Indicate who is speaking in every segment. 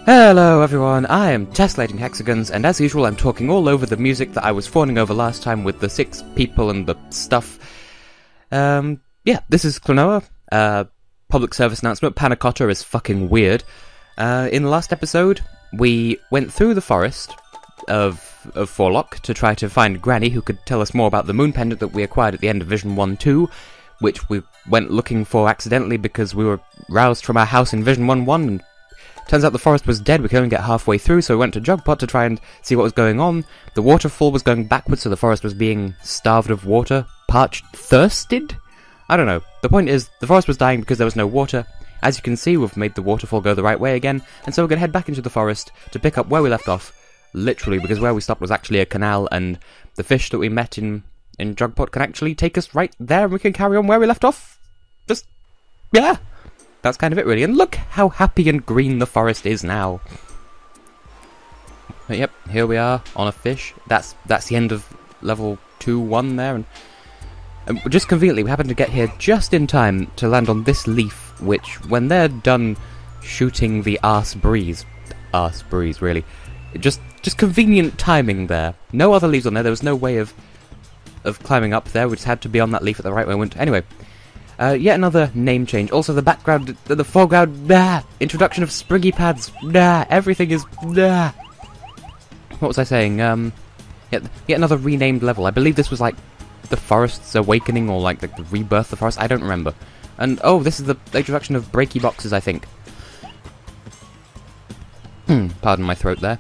Speaker 1: Hello everyone, I am Tessellating Hexagons, and as usual I'm talking all over the music that I was fawning over last time with the 6 people and the stuff. Yeah, this is Klonoa. Public service announcement, Panna Cotta is fucking weird. In the last episode, we went through the forest of Forlock to try to find Granny, who could tell us more about the moon pendant that we acquired at the end of Vision 1-2, which we went looking for accidentally because we were roused from our house in Vision 1-1, and turns out the forest was dead. We could only get halfway through, so we went to Jugpot to try and see what was going on. The waterfall was going backwards, so the forest was being starved of water. Parched? Thirsted? I don't know. The point is, the forest was dying because there was no water. As you can see, we've made the waterfall go the right way again, and so we're going to head back into the forest to pick up where we left off. Literally, because where we stopped was actually a canal, and the fish that we met in Jugpot can actually take us right there, and we can carry on where we left off. Just, yeah. That's kind of it, really. And look how happy and green the forest is now. But yep, here we are on a fish. That's the end of level 2-1 there, and just conveniently, we happen to get here just in time to land on this leaf, which, when they're done shooting the arse breeze, really, just convenient timing there. No other leaves on there. There was no way of climbing up there. We just had to be on that leaf at the right moment. Anyway. Yet another name change. Also, the background, the foreground, introduction of springy pads, everything is, What was I saying? Yet another renamed level. I believe this was like the Forest's Awakening, or like the Rebirth of the Forest. I don't remember. And, oh, this is the introduction of breaky boxes, I think. Pardon my throat there.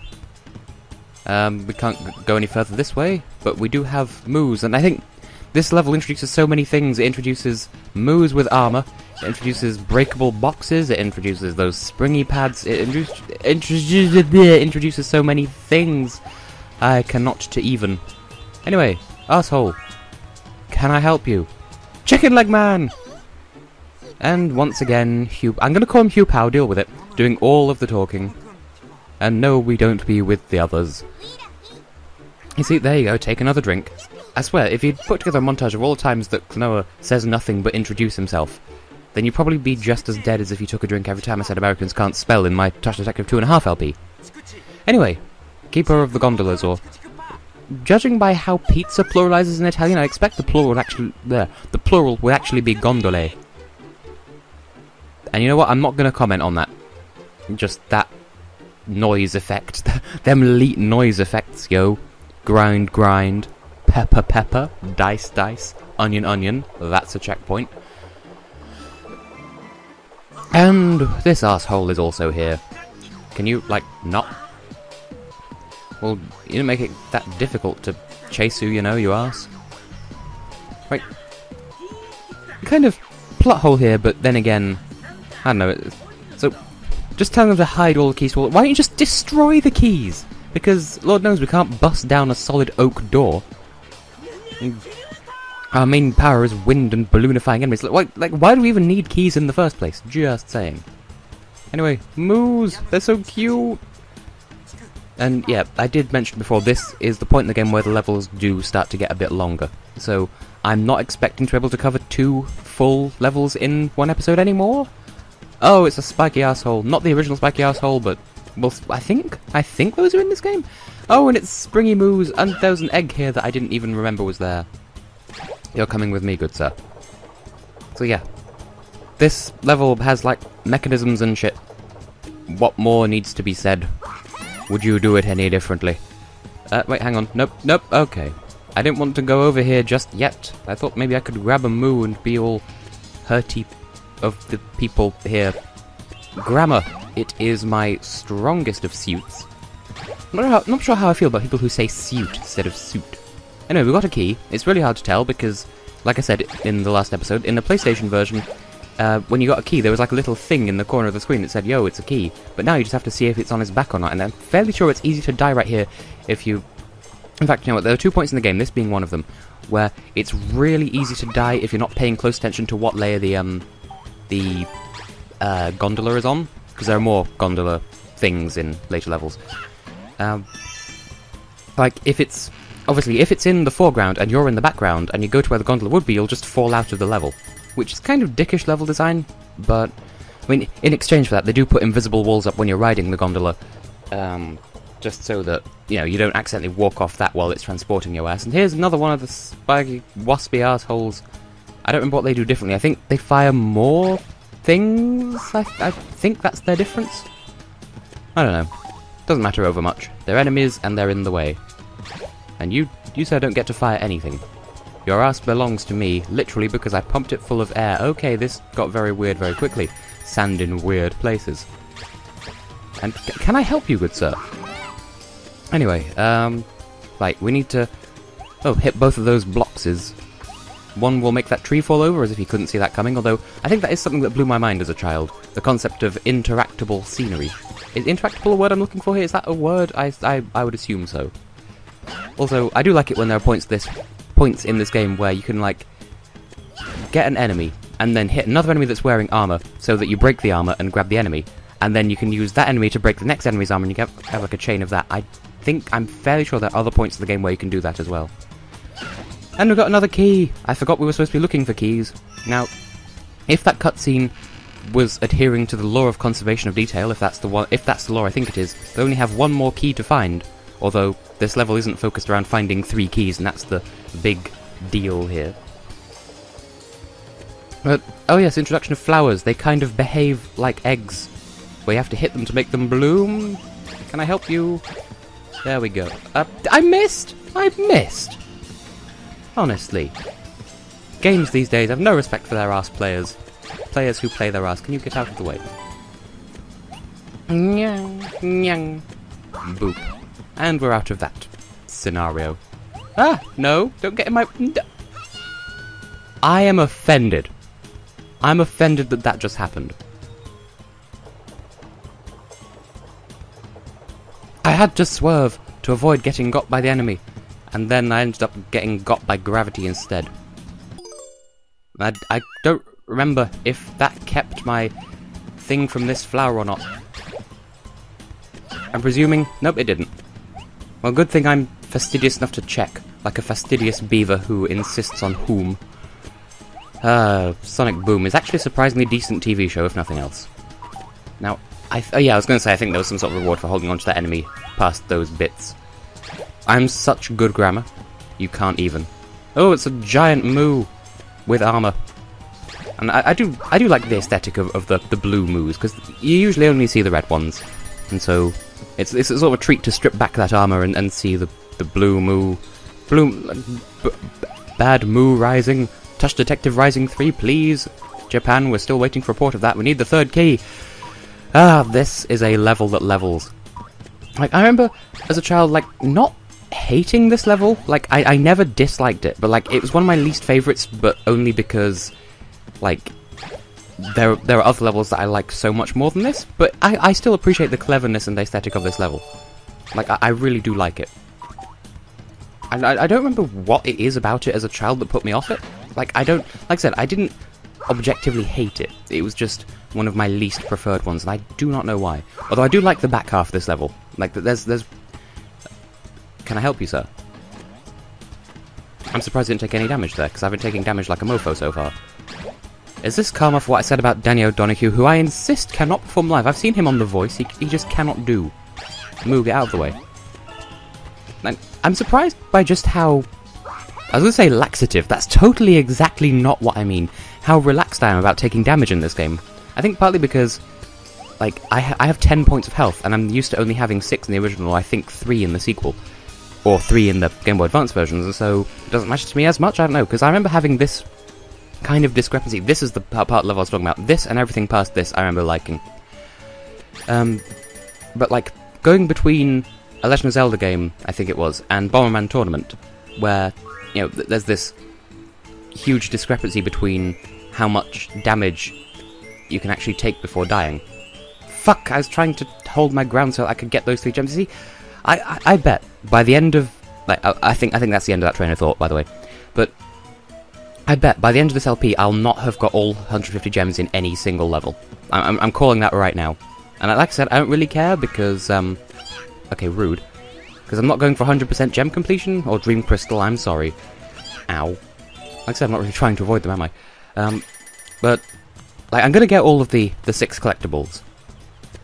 Speaker 1: We can't go any further this way, but we do have moves, and I think this level introduces so many things. It introduces moves with armor, it introduces breakable boxes, it introduces those springy pads, it introduces so many things. I cannot to even. Anyway, asshole, can I help you? Chicken Leg Man! And once again, Hugh, I'm gonna call him Hugh Pow, deal with it, doing all of the talking. And no, we don't be with the others. You see, there you go, take another drink. I swear, if you'd put together a montage of all the times that Klonoa says nothing but introduce himself, then you'd probably be just as dead as if you took a drink every time I said Americans can't spell in my Touch Detective 2.5 LP. Anyway, Keeper of the Gondolas, or judging by how pizza pluralizes in Italian, I expect the plural would actually be gondole. And you know what? I'm not going to comment on that. Just that noise effect. Them elite noise effects, yo. Grind, grind. Pepper, pepper. Dice, dice. Onion, onion. That's a checkpoint. And this asshole is also here. Can you, like, not? Well, you didn't make it that difficult to chase you know, you arse. Right. Kind of plot hole here, but then again, I don't know. So, just telling them to hide all the keys. Why don't you just destroy the keys? Because, Lord knows, we can't bust down a solid oak door. Our main power is wind and balloonifying enemies. Why do we even need keys in the first place? Just saying. Anyway, moos! They're so cute! And yeah, I did mention before, this is the point in the game where the levels do start to get a bit longer. So, I'm not expecting to be able to cover 2 full levels in one episode anymore. Oh, it's a spiky asshole. Not the original spiky asshole, but, well, I think those are in this game. Oh, and it's springy moves, and there's an egg here that I didn't even remember was there. You're coming with me, good sir. So yeah, this level has, like, mechanisms and shit. What more needs to be said? Would you do it any differently? Wait, hang on. Nope, okay. I didn't want to go over here just yet. I thought maybe I could grab a moo and be all hurty of the people here. Grammar. It is my strongest of suits. Not sure how I feel about people who say suit instead of suit. Anyway, we got a key. It's really hard to tell because, like I said in the last episode, in the PlayStation version, when you got a key, there was like a little thing in the corner of the screen that said, yo, it's a key. But now you just have to see if it's on his back or not, and I'm fairly sure it's easy to die right here if you... In fact, you know what, there are 2 points in the game, this being one of them, where it's really easy to die if you're not paying close attention to what layer the gondola is on, because there are more gondola things in later levels. Like, if it's in the foreground and you're in the background and you go to where the gondola would be, you'll just fall out of the level. Which is kind of dickish level design, but I mean, in exchange for that, they do put invisible walls up when you're riding the gondola, just so that, you know, you don't accidentally walk off that while it's transporting your ass. And here's another one of the spiky, waspy assholes. I don't remember what they do differently. I think they fire more things? I think that's their difference? I don't know. Doesn't matter over much. They're enemies, and they're in the way. And you sir, don't get to fire anything. Your ass belongs to me, literally because I pumped it full of air. Okay, this got very weird very quickly. Sand in weird places. And can I help you, good sir? Anyway, right, we need to... Oh, hit both of those blockses. One will make that tree fall over, as if you couldn't see that coming, although I think that is something that blew my mind as a child. The concept of interactable scenery. Is interactable a word I'm looking for here? Is that a word? I would assume so. Also, I do like it when there are points in this game where you can, like, get an enemy, and then hit another enemy that's wearing armor, so that you break the armor and grab the enemy, and then you can use that enemy to break the next enemy's armor, and you have like a chain of that. I'm fairly sure there are other points in the game where you can do that as well. And we've got another key! I forgot we were supposed to be looking for keys. Now, if that cutscene was adhering to the law of conservation of detail, if that's the law I think it is, they only have one more key to find, although this level isn't focused around finding 3 keys, and that's the big deal here. But, oh yes, introduction of flowers. They kind of behave like eggs, where you have to hit them to make them bloom. Can I help you? There we go. I missed! I missed! Honestly. Games these days have no respect for their ass players. Players who play their ass. Can you get out of the way? Nyang, nyang. Boop. And we're out of that scenario. Ah! No! Don't get in my... I am offended. I'm offended that that just happened. I had to swerve to avoid getting got by the enemy, and then I ended up getting got by gravity instead. I don't remember if that kept my thing from this flower or not. I'm presuming... Nope, it didn't. Well, good thing I'm fastidious enough to check, like a fastidious beaver who insists on whom. Sonic Boom is actually a surprisingly decent TV show, if nothing else. Now, yeah, I was going to say I think there was some sort of reward for holding on to that enemy past those bits. I'm such good grammar, you can't even. Oh, it's a giant moo with armor. And I do like the aesthetic of the blue moos, because you usually only see the red ones. And so, it's sort of a treat to strip back that armor and see the blue moo. Bad moo rising. Touch Detective Rising 3, please. Japan, we're still waiting for a report of that. We need the 3rd key. Ah, this is a level that levels. Like, I remember, as a child, like, not hating this level. Like, I never disliked it, but, like, it was one of my least favourites, but only because, like, there are other levels that I like so much more than this, but I still appreciate the cleverness and the aesthetic of this level. Like, I really do like it. And I don't remember what it is about it as a child that put me off it. Like, like I said, I didn't objectively hate it. It was just one of my least preferred ones, and I do not know why. Although I do like the back half of this level. Like, there's... Can I help you, sir? I'm surprised I didn't take any damage there, because I've been taking damage like a mofo so far. Is this calm off what I said about Danny O'Donoghue, who I insist cannot perform live? I've seen him on The Voice, he just cannot do. Move, get out of the way. And I'm surprised by just how... I was going to say laxative, that's totally exactly not what I mean. How relaxed I am about taking damage in this game. I think partly because, like, I have 10 points of health, and I'm used to only having 6 in the original, or I think 3 in the sequel. Or 3 in the Game Boy Advance versions, and so it doesn't matter to me as much, I don't know, because I remember having this kind of discrepancy. This is the part of the level I was talking about. This and everything past this I remember liking. But, like, going between a Legend of Zelda game, I think it was, and Bomberman Tournament, where, you know, there's this huge discrepancy between how much damage you can actually take before dying. Fuck, I was trying to hold my ground so I could get those 3 gems. See, I bet by the end of... Like, I think that's the end of that train of thought, by the way. But I bet by the end of this LP, I'll not have got all 150 gems in any single level. I'm calling that right now. And like I said, I don't really care because... okay, rude. Because I'm not going for 100% gem completion, or Dream Crystal, I'm sorry. Ow. Like I said, I'm not really trying to avoid them, am I? But like, I'm gonna get all of the 6 collectibles.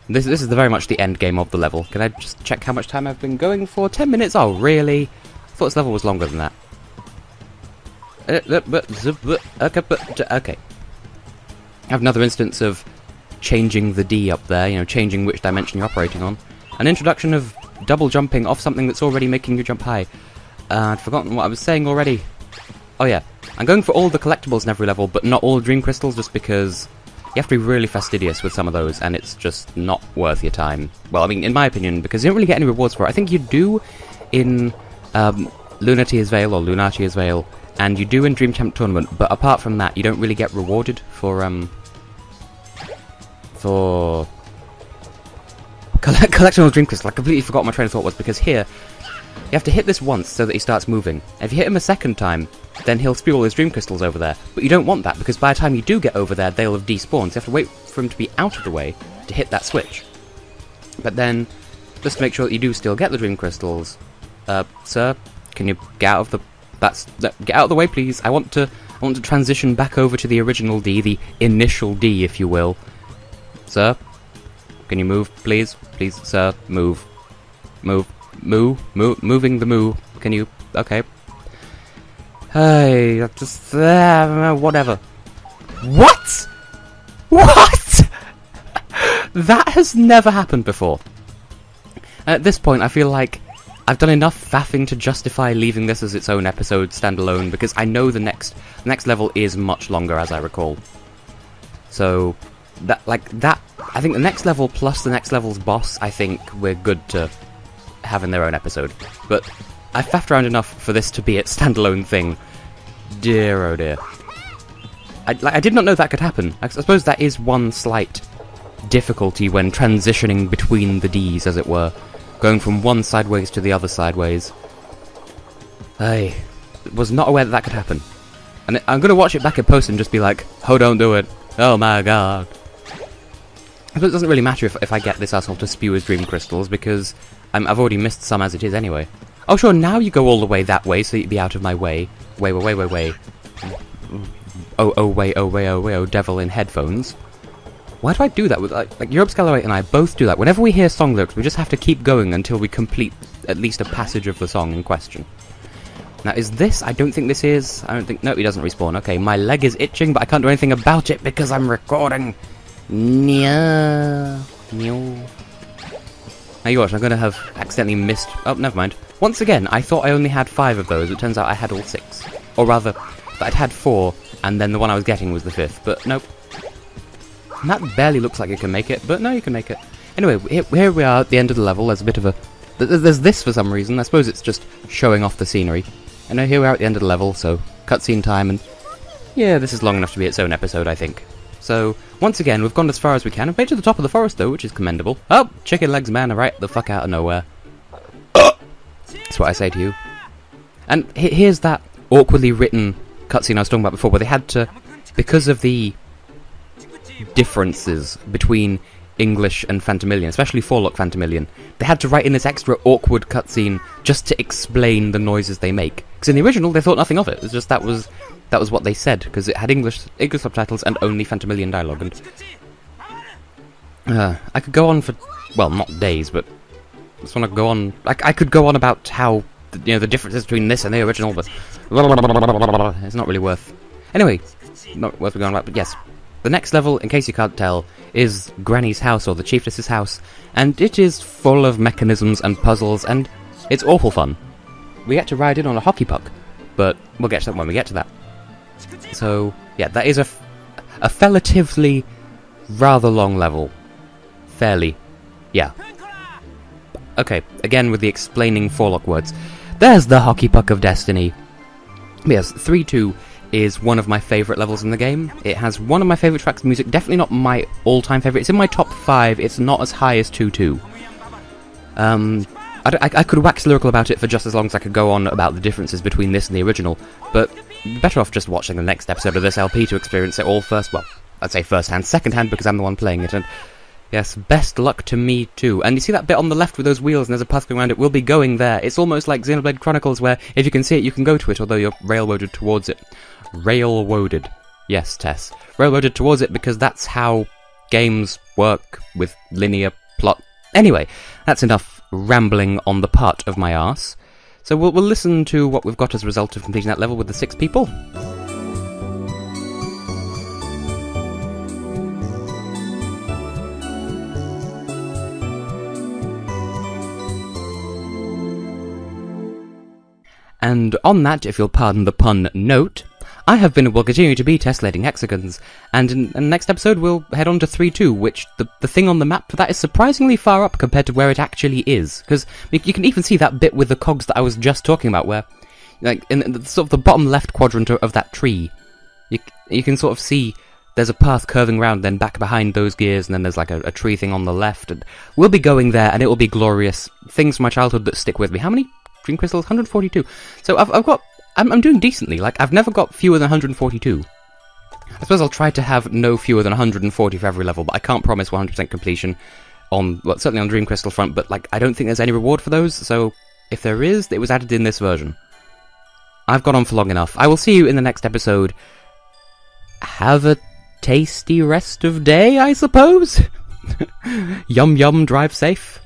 Speaker 1: This is very much the end game of the level. Can I just check how much time I've been going for? 10 minutes? Oh, really? I thought this level was longer than that. Okay. I have another instance of changing the D up there, you know, changing which dimension you're operating on. An introduction of double jumping off something that's already making you jump high. I'd forgotten what I was saying already. Oh yeah, I'm going for all the collectibles in every level, but not all dream crystals, just because you have to be really fastidious with some of those, and it's just not worth your time. Well, I mean, in my opinion, because you don't really get any rewards for it. I think you do in Lunatia's Veil, or Lunatia's Veil, and you do in Dream Champ Tournament, but apart from that, you don't really get rewarded for collecting all dream crystals. I completely forgot what my train of thought was, because here, you have to hit this once so that he starts moving. And if you hit him a second time, then he'll spew all his dream crystals over there. But you don't want that, because by the time you do get over there, they'll have despawned. So you have to wait for him to be out of the way to hit that switch. But then, just to make sure that you do still get the dream crystals, sir, can you get out of the... get out of the way, please. I want to transition back over to the original D, the initial D, if you will. Sir, can you move, please? Please, sir, move. Moving the moo. Can you... okay. Hey, just... whatever. What?! What?! That has never happened before. At this point, I feel like I've done enough faffing to justify leaving this as its own episode, standalone, because I know the next level is much longer, as I recall. So, I think the next level plus the next level's boss, I think we're good to have in their own episode. But I've faffed around enough for this to be its standalone thing. Dear oh dear. I did not know that could happen. I suppose that is one slight difficulty when transitioning between the Ds, as it were. Going from one sideways to the other sideways. I was not aware that that could happen. And I'm going to watch it back in post and just be like, oh, don't do it. Oh my god. But it doesn't really matter if I get this asshole to spew his dream crystals, because I've already missed some as it is anyway. Oh sure, now you go all the way that way, so you'd be out of my way. Way. Oh, devil in headphones. Why do I do that? With like Europe Scalaway and I both do that. Whenever we hear song lyrics, we just have to keep going until we complete at least a passage of the song in question. Now, is this? I don't think this is. I don't think... no, he doesn't respawn. Okay, my leg is itching, but I can't do anything about it because I'm recording. Now you watch, I'm going to have accidentally missed... oh, never mind. Once again, I thought I only had 5 of those. It turns out I had all 6. Or rather, that I'd had 4, and then the one I was getting was the 5th. But nope. And that barely looks like it can make it, but no, you can make it. Anyway, here we are at the end of the level. There's a bit of a... there's this for some reason. I suppose it's just showing off the scenery. And here we are at the end of the level, so cutscene time, and... yeah, this is long enough to be its own episode, I think. So, once again, we've gone as far as we can. We've made it to the top of the forest, though, which is commendable. Oh, chicken legs, man, are right the fuck out of nowhere. That's what I say to you. And here's that awkwardly written cutscene I was talking about before, where they had to... because of the differences between English and Phantomilian, especially Forlock Phantomilian, they had to write in this extra awkward cutscene just to explain the noises they make. Because in the original, they thought nothing of it. It was just that was what they said, because it had English subtitles and only Phantomilian dialogue. And I could go on for, well, not days, but I just want to go on. I could go on about how the differences between this and the original, but it's not really worth. Anyway, not worth going on about. But yes. The next level, in case you can't tell, is Granny's house, or the Chieftess's house, and it is full of mechanisms and puzzles, and it's awful fun. We get to ride in on a hockey puck, but we'll get to that when we get to that. So, yeah, that is a relatively rather long level. Fairly. Yeah. Okay, again with the explaining Forlock words. There's the hockey puck of destiny. Yes, 3-2 is one of my favourite levels in the game. It has one of my favourite tracks of music, definitely not my all-time favourite. It's in my top 5, it's not as high as 2-2. I could wax lyrical about it for just as long as I could go on about the differences between this and the original, but better off just watching the next episode of this LP to experience it all first, well, I'd say first-hand, second-hand because I'm the one playing it, and yes, best luck to me too. And you see that bit on the left with those wheels and there's a path going around it, we'll be going there. It's almost like Xenoblade Chronicles where if you can see it, you can go to it, although you're railroaded towards it. Railroaded. Yes, Tess. Railroaded towards it because that's how games work with linear plot. Anyway, that's enough rambling on the part of my arse. So we'll listen to what we've got as a result of completing that level with the 6 people. And on that, if you'll pardon the pun note, I have been and will continue to be Tessellating Hexagons, and in the next episode we'll head on to 3-2, which the thing on the map for that is surprisingly far up compared to where it actually is, because you can even see that bit with the cogs that I was just talking about, where, like, in the, sort of the bottom left quadrant of that tree, you can sort of see there's a path curving round, then back behind those gears, and then there's like a tree thing on the left, and we'll be going there, and it will be glorious. Things from my childhood that stick with me. How many dream crystals? 142. So I'm doing decently. Like, I've never got fewer than 142. I suppose I'll try to have no fewer than 140 for every level, but I can't promise 100% completion on, well, certainly on Dream Crystal front, but, like, I don't think there's any reward for those, so if there is, it was added in this version. I've gone on for long enough. I will see you in the next episode. Have a tasty rest of day, I suppose? Yum yum, drive safe.